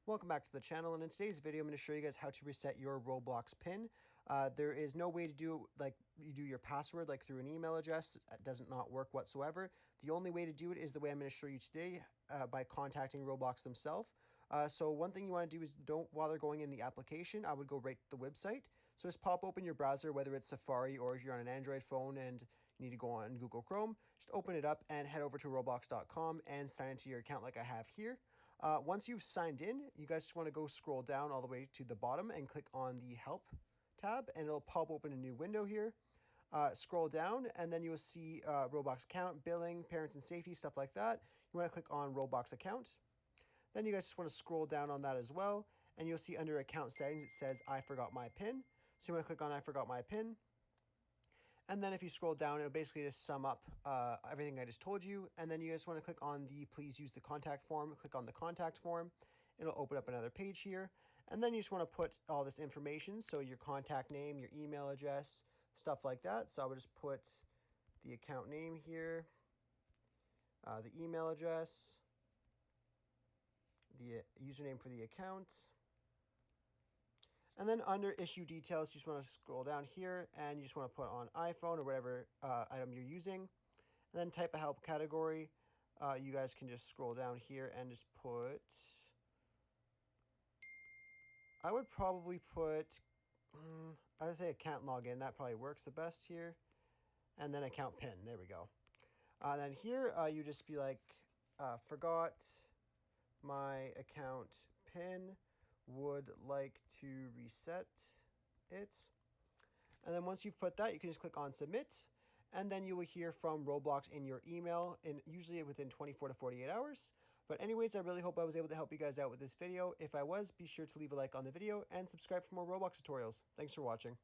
Welcome back to the channel, and in today's video I'm going to show you guys how to reset your Roblox PIN. There is no way to do like you do your password like through an email address. It does not work whatsoever. The only way to do it is the way I'm going to show you today by contacting Roblox themselves. So one thing you want to do is don't bother going in the application. I would go right to the website. So just pop open your browser, whether it's Safari or if you're on an Android phone and you need to go on Google Chrome, just open it up and head over to roblox.com and sign into your account like I have here. Once you've signed in, you guys just want to go scroll down all the way to the bottom and click on the Help tab, and it'll pop open a new window here. Scroll down, and then you'll see Roblox account, billing, parents and safety, stuff like that. You want to click on Roblox account. Then you guys just want to scroll down on that as well, and you'll see under account settings, it says I forgot my PIN. So you want to click on I forgot my PIN. And then if you scroll down, it'll basically just sum up everything I just told you. And then you just want to click on the please use the contact form. Click on the contact form. It'll open up another page here. And then you just want to put all this information. So your contact name, your email address, stuff like that. So I would just put the account name here, the email address, the username for the account. And then under issue details, you just want to scroll down here and you just want to put on iPhone or whatever item you're using. And then type a help category. You guys can just scroll down here and just put, I would probably put, I'd say account login. That probably works the best here. And then account PIN. There we go. Then here, you just be like, forgot my account PIN. Would like to reset it. And then once you've put that, you can just click on submit, and then you will hear from Roblox in your email, and usually within 24 to 48 hours. But anyways, I really hope I was able to help you guys out with this video. If I was, be sure to leave a like on the video and subscribe for more Roblox tutorials. Thanks for watching.